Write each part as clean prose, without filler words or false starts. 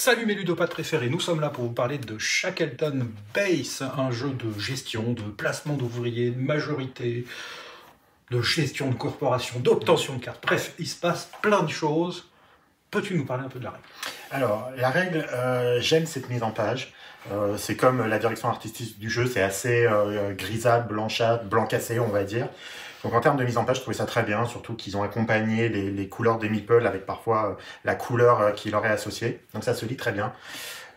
Salut mes ludopathes préférés, nous sommes là pour vous parler de Shackleton Base, un jeu de gestion, de placement d'ouvriers, de majorité, de gestion de corporation, d'obtention de cartes. Bref, il se passe plein de choses. Peux-tu nous parler un peu de la règle? Alors, la règle, j'aime cette mise en page. C'est comme la direction artistique du jeu, c'est assez grisâtre, blanchâtre, blanc cassé, on va dire. Donc en termes de mise en page, je trouvais ça très bien, surtout qu'ils ont accompagné les couleurs des meeples avec parfois la couleur qui leur est associée. Donc ça se lit très bien.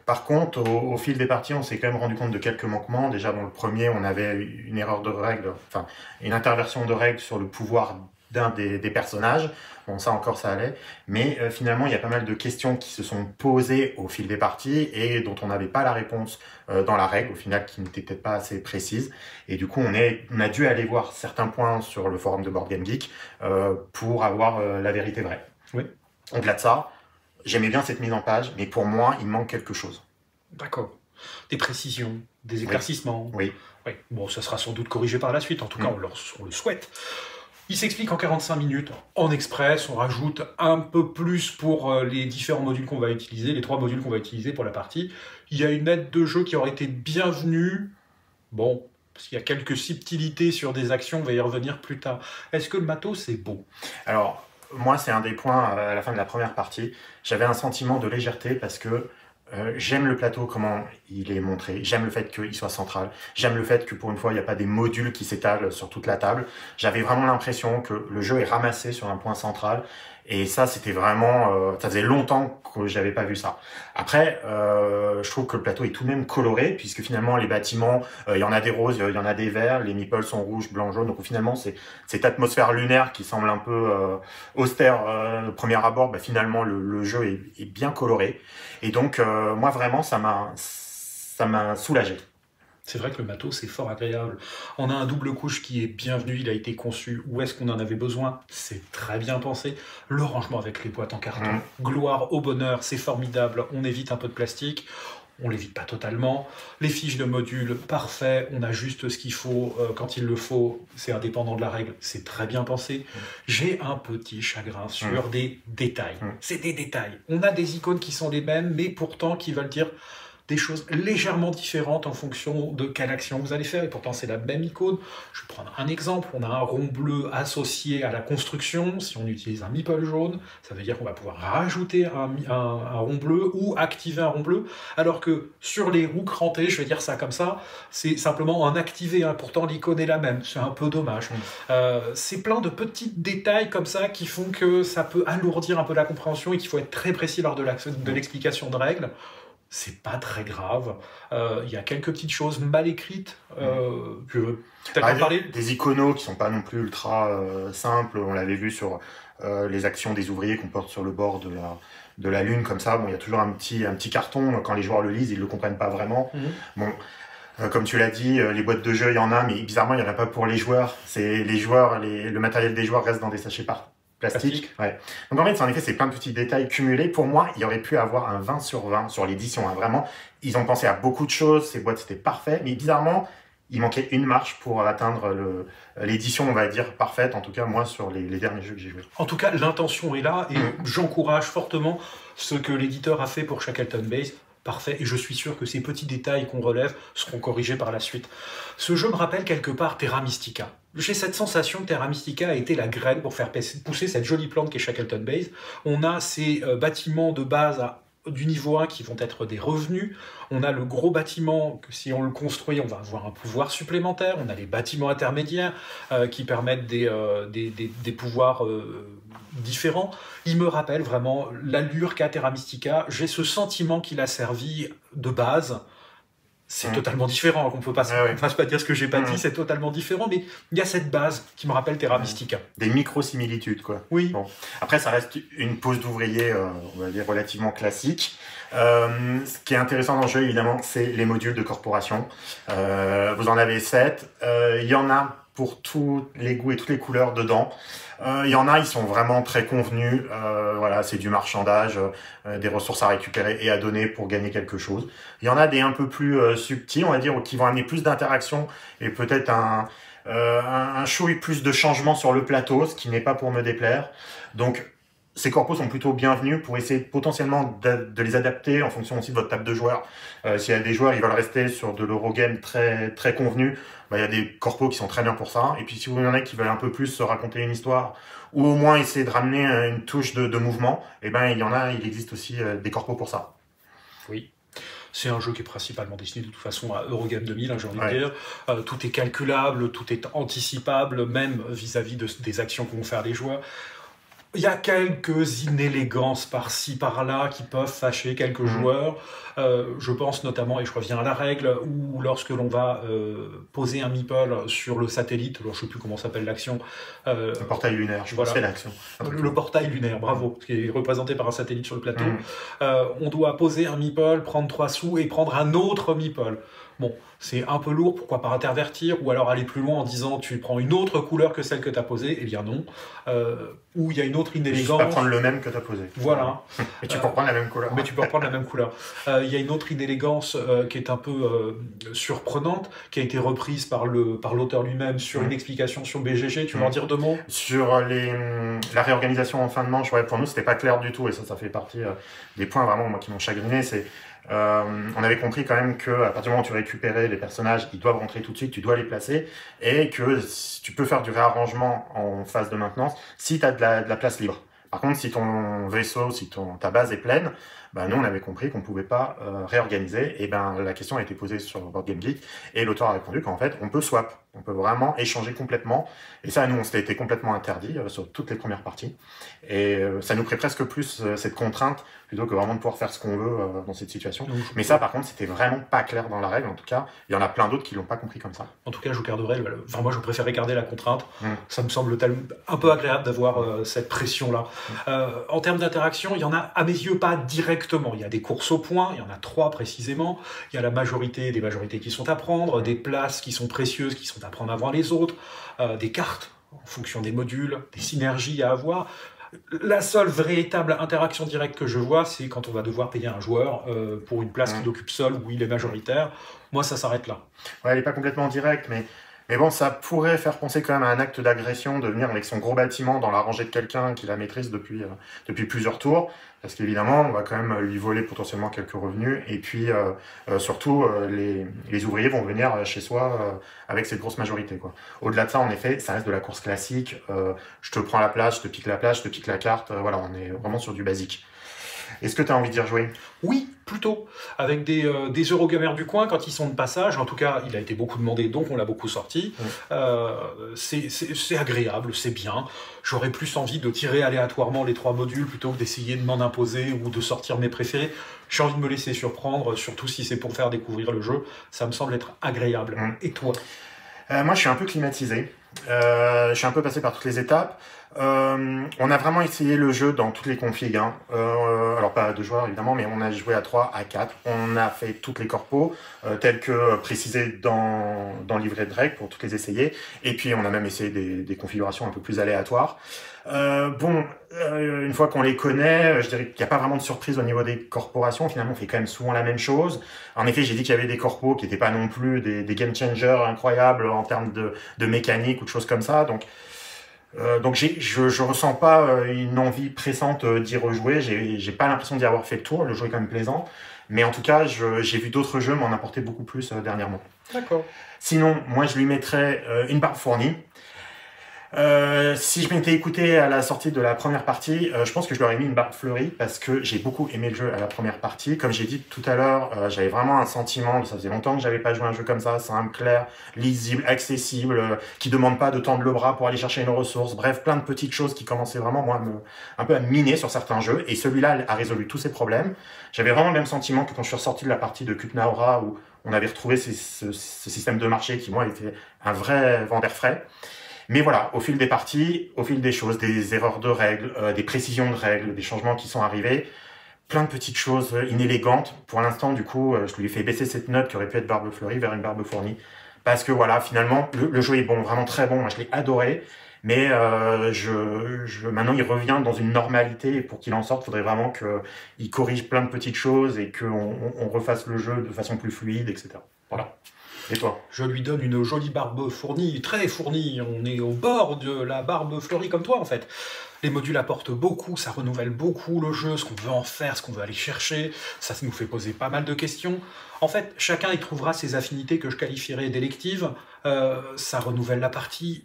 Par contre, au fil des parties, on s'est quand même rendu compte de quelques manquements. Déjà, dans le premier, on avait une erreur de règle, enfin une interversion de règle sur le pouvoir d'un des personnages. Bon, ça encore, ça allait. Mais finalement, il y a pas mal de questions qui se sont posées au fil des parties et dont on n'avait pas la réponse dans la règle, au final, qui n'était peut-être pas assez précise. Et du coup, on a dû aller voir certains points sur le forum de Board Game Geek pour avoir la vérité vraie. Oui. Au-delà de ça, j'aimais bien cette mise en page, mais pour moi, il manque quelque chose. D'accord. Des précisions, des éclaircissements. Oui. Oui. Bon, ça sera sans doute corrigé par la suite, en tout cas, on le souhaite. Il s'explique en 45 minutes, en express, on rajoute un peu plus pour les différents modules qu'on va utiliser, les 3 modules qu'on va utiliser pour la partie. Il y a une aide de jeu qui aurait été bienvenue. Bon, parce qu'il y a quelques subtilités sur des actions, on va y revenir plus tard. Est-ce que le matos est beau? Alors, moi, c'est un des points à la fin de la première partie. J'avais un sentiment de légèreté parce que j'aime le plateau, comment il est montré. J'aime le fait qu'il soit central. J'aime le fait que pour une fois, il n'y a pas des modules qui s'étalent sur toute la table. J'avais vraiment l'impression que le jeu est ramassé sur un point central. Et ça, c'était vraiment... ça faisait longtemps que j'avais pas vu ça. Après, je trouve que le plateau est tout de même coloré, puisque finalement, les bâtiments, il y en a des roses, il y en a des verts, les meeples sont rouges, blancs, jaunes. Donc finalement, c'est cette atmosphère lunaire qui semble un peu austère au premier abord. Bah, finalement, le jeu est bien coloré. Et donc, moi, vraiment, ça m'a soulagé. C'est vrai que le matos, c'est fort agréable. On a un double couche qui est bienvenu, il a été conçu. Où est-ce qu'on en avait besoin? C'est très bien pensé. Le rangement avec les boîtes en carton, gloire au bonheur, c'est formidable. On évite un peu de plastique. On l'évite pas totalement. Les fiches de modules, parfait. On a juste ce qu'il faut quand il le faut. C'est indépendant de la règle. C'est très bien pensé. J'ai un petit chagrin sur des détails. C'est des détails. On a des icônes qui sont les mêmes, mais pourtant qui veulent dire des choses légèrement différentes en fonction de quelle action vous allez faire. Et pourtant, c'est la même icône. Je vais prendre un exemple. On a un rond bleu associé à la construction. Si on utilise un meeple jaune, ça veut dire qu'on va pouvoir rajouter un rond bleu ou activer un rond bleu. Alors que sur les roues crantées, je vais dire ça comme ça, c'est simplement un activé. Pourtant, l'icône est la même. C'est un peu dommage. C'est plein de petits détails comme ça qui font que ça peut alourdir un peu la compréhension et qu'il faut être très précis lors de l'explication de règles. C'est pas très grave. Il y a quelques petites choses mal écrites. Tu veux peut-être en parler? Des iconos qui sont pas non plus ultra simples. On l'avait vu sur les actions des ouvriers qu'on porte sur le bord de la lune, comme ça. Bon, il y a toujours un petit carton. Quand les joueurs le lisent, ils le comprennent pas vraiment. Bon. Comme tu l'as dit, les boîtes de jeu, il y en a, mais bizarrement, il n'y en a pas pour les joueurs. C'est les joueurs, le matériel des joueurs reste dans des sachets plastique. Ouais. Donc en fait, c'est plein de petits détails cumulés. Pour moi, il aurait pu avoir un 20 sur 20 sur l'édition. Vraiment, ils ont pensé à beaucoup de choses. Ces boîtes, c'était parfait. Mais bizarrement, il manquait une marche pour atteindre l'édition, on va dire, parfaite. En tout cas, moi, sur les derniers jeux que j'ai joués. En tout cas, l'intention est là. Et j'encourage fortement ce que l'éditeur a fait pour Shackleton Base. Parfait, et je suis sûr que ces petits détails qu'on relève seront corrigés par la suite. Ce jeu me rappelle quelque part Terra Mystica. J'ai cette sensation que Terra Mystica a été la graine pour faire pousser cette jolie plante qu'est Shackleton Base. On a ces bâtiments de base du niveau 1 qui vont être des revenus. On a le gros bâtiment que si on le construit, on va avoir un pouvoir supplémentaire. On a les bâtiments intermédiaires qui permettent des pouvoirs différents. Il me rappelle vraiment l'allure qu'a Terra Mystica. J'ai ce sentiment qu'il a servi de base. C'est totalement différent. On ne peut pas dire ce que j'ai pas dit, c'est totalement différent, mais il y a cette base qui me rappelle Terra Mystica. Des micro-similitudes, quoi. Oui. Bon. Après, ça reste une pose d'ouvrier, on va dire, relativement classique. Ce qui est intéressant dans le jeu, évidemment, c'est les modules de corporation. Vous en avez 7. Il y en a pour tous les goûts et toutes les couleurs dedans. Il y en a, ils sont vraiment très convenus. Voilà, c'est du marchandage, des ressources à récupérer et à donner pour gagner quelque chose. Il y en a des un peu plus subtils, on va dire, qui vont amener plus d'interaction et peut-être un chouï plus de changement sur le plateau, ce qui n'est pas pour me déplaire. Donc, ces corpos sont plutôt bienvenus pour essayer potentiellement de les adapter en fonction aussi de votre table de joueurs. S'il y a des joueurs, ils veulent rester sur de l'Eurogame très, très convenu, bah, il y a des corpos qui sont très bien pour ça. Et puis si vous en avez qui veulent un peu plus se raconter une histoire, ou au moins essayer de ramener une touche de mouvement, et ben il existe aussi des corpos pour ça. Oui. C'est un jeu qui est principalement destiné de toute façon à Eurogame 2000, hein, j'ai envie de Ouais. dire. Tout est calculable, tout est anticipable, même vis-à-vis des actions que vont faire les joueurs. Il y a quelques inélégances par-ci, par-là qui peuvent fâcher quelques joueurs. Je pense notamment, et je reviens à la règle, où lorsque l'on va poser un meeple sur le satellite, alors je ne sais plus comment s'appelle l'action. Le portail lunaire, je pense que c'est l'action. Le portail lunaire, bravo, qui est représenté par un satellite sur le plateau. On doit poser un meeple, prendre 3 sous et prendre un autre meeple. Bon, c'est un peu lourd, pourquoi pas intervertir, ou alors aller plus loin en disant tu prends une autre couleur que celle que tu as posée, eh bien non. Ou il y a une autre inélégance. Juste pas prendre le même que tu as posé. Voilà. Mais tu peux reprendre la même couleur. Mais tu peux reprendre la même couleur. Il y a une autre inélégance qui est un peu surprenante, qui a été reprise par l'auteur lui-même sur une explication sur BGG. Tu veux en dire 2 mots? Sur la réorganisation en fin de manche, ouais, pour nous, c'était pas clair du tout, et ça fait partie des points vraiment moi, qui m'ont chagriné. C'est on avait compris quand même qu'à partir du moment où tu récupérais les personnages, ils doivent rentrer tout de suite, tu dois les placer, et que tu peux faire du réarrangement en phase de maintenance si tu as de la place libre. Par contre, si ton vaisseau, si ta base est pleine, ben nous on avait compris qu'on ne pouvait pas réorganiser, et ben la question a été posée sur Board Game Geek, et l'auteur a répondu qu'en fait on peut swap, on peut vraiment échanger complètement, et ça nous on s'était été complètement interdit sur toutes les premières parties, et ça nous crée presque plus cette contrainte plutôt que vraiment de pouvoir faire ce qu'on veut dans cette situation. Mais ça, par contre, c'était vraiment pas clair dans la règle. En tout cas, il y en a plein d'autres qui l'ont pas compris comme ça. En tout cas, je garderai. Enfin, moi, je préférais garder la contrainte. Ça me semble un peu agréable d'avoir cette pression-là. En termes d'interaction, il y en a, à mes yeux, pas directement. Il y a des courses au point. Il y en a 3 précisément. Il y a des majorités qui sont à prendre, des places qui sont précieuses, qui sont à prendre avant les autres, des cartes en fonction des modules, des synergies à avoir. La seule véritable interaction directe que je vois, c'est quand on va devoir payer un joueur pour une place qu'il occupe seul ou il est majoritaire. Moi, ça s'arrête là. Ouais, elle n'est pas complètement directe, mais bon, ça pourrait faire penser quand même à un acte d'agression de venir avec son gros bâtiment dans la rangée de quelqu'un qui la maîtrise depuis plusieurs tours. Parce qu'évidemment, on va quand même lui voler potentiellement quelques revenus. Et puis, surtout, les ouvriers vont venir chez soi avec cette grosse majorité, quoi. Au-delà de ça, en effet, ça reste de la course classique. Je te prends la place, je te pique la place, je te pique la carte. Voilà, on est vraiment sur du basique. Est-ce que tu as envie d'y rejouer? Oui, plutôt. Avec des Eurogamers du coin, quand ils sont de passage, en tout cas, il a été beaucoup demandé, donc on l'a beaucoup sorti. C'est agréable, c'est bien. J'aurais plus envie de tirer aléatoirement les 3 modules plutôt que d'essayer de m'en imposer ou de sortir mes préférés. J'ai envie de me laisser surprendre, surtout si c'est pour faire découvrir le jeu. Ça me semble être agréable. Et toi? Moi, je suis un peu climatisé. Je suis un peu passé par toutes les étapes. On a vraiment essayé le jeu dans toutes les configs. Alors pas à 2 joueurs évidemment, mais on a joué à 3, à 4. On a fait toutes les corpos telles que précisées dans le livret de règles pour toutes les essayer. Et puis on a même essayé des configurations un peu plus aléatoires. Une fois qu'on les connaît, je dirais qu'il n'y a pas vraiment de surprise au niveau des corporations. Finalement, on fait quand même souvent la même chose. En effet, j'ai dit qu'il y avait des corpos qui n'étaient pas non plus des game changers incroyables en termes de mécanique ou de choses comme ça. Donc je ressens pas une envie pressante d'y rejouer. J'ai pas l'impression d'y avoir fait le tour. Le jeu est quand même plaisant. Mais en tout cas, j'ai vu d'autres jeux m'en apporter beaucoup plus dernièrement. D'accord. Sinon, moi, je lui mettrais une barbe fournie. Si je m'étais écouté à la sortie de la première partie, je pense que je leur ai mis une barbe fleurie parce que j'ai beaucoup aimé le jeu à la première partie. Comme j'ai dit tout à l'heure, j'avais vraiment un sentiment, ça faisait longtemps que j'avais pas joué à un jeu comme ça, simple, clair, lisible, accessible, qui demande pas de tendre le bras pour aller chercher une ressource. Bref, plein de petites choses qui commençaient vraiment moi un peu à me miner sur certains jeux. Et celui-là a résolu tous ces problèmes. J'avais vraiment le même sentiment que quand je suis ressorti de la partie de Kutnaora où on avait retrouvé ce système de marché qui moi était un vrai vent d'air frais. Mais voilà, au fil des parties, au fil des choses, des erreurs de règles, des précisions de règles, des changements qui sont arrivés, plein de petites choses inélégantes. Pour l'instant, du coup, je lui ai fait baisser cette note qui aurait pu être barbe fleurie vers une barbe fournie. Parce que voilà, finalement, le jeu est bon, vraiment très bon. Moi, je l'ai adoré. Mais maintenant, il revient dans une normalité. Et pour qu'il en sorte, il faudrait vraiment qu'il corrige plein de petites choses et qu'on refasse le jeu de façon plus fluide, etc. Voilà. Et toi? Je lui donne une jolie barbe fournie, très fournie. On est au bord de la barbe fleurie comme toi, en fait. Les modules apportent beaucoup, ça renouvelle beaucoup le jeu, ce qu'on veut en faire, ce qu'on veut aller chercher. Ça nous fait poser pas mal de questions. En fait, chacun y trouvera ses affinités que je qualifierais d'électives. Ça renouvelle la partie.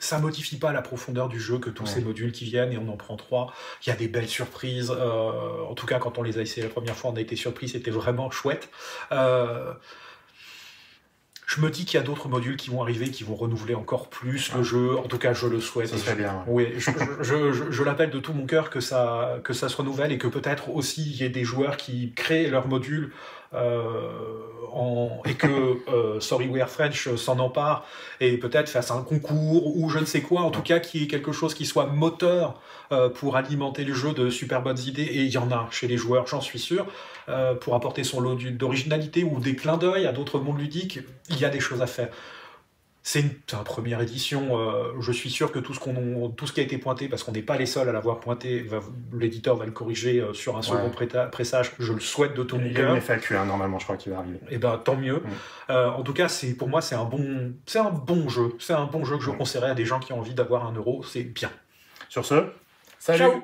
Ça modifie pas la profondeur du jeu que tous ces modules qui viennent, et on en prend 3. Il y a des belles surprises. En tout cas, quand on les a essayés la première fois, on a été surpris. C'était vraiment chouette. Je me dis qu'il y a d'autres modules qui vont arriver, qui vont renouveler encore plus le jeu. En tout cas, je le souhaite. Ça serait bien. Oui, je l'appelle de tout mon cœur que ça se renouvelle, et que peut-être aussi il y ait des joueurs qui créent leurs modules et que Sorry We Are French s'en empare et peut-être fasse un concours ou je ne sais quoi. En tout cas, qu'il y ait quelque chose qui soit moteur pour alimenter le jeu de super bonnes idées. Et il y en a chez les joueurs, j'en suis sûr. Pour apporter son lot d'originalité ou des clins d'œil à d'autres mondes ludiques, il y a des choses à faire. C'est une première édition. Je suis sûr que tout ce qui a été pointé, parce qu'on n'est pas les seuls à l'avoir pointé, l'éditeur va le corriger sur un second pressage. Je le souhaite de tout mon cœur. Il y a une FAQ, normalement, je crois qu'il va arriver. Et ben tant mieux. En tout cas, pour moi, c'est un bon jeu. C'est un bon jeu que je conseillerais à des gens qui ont envie d'avoir 1 euro. C'est bien. Sur ce, salut. Ciao.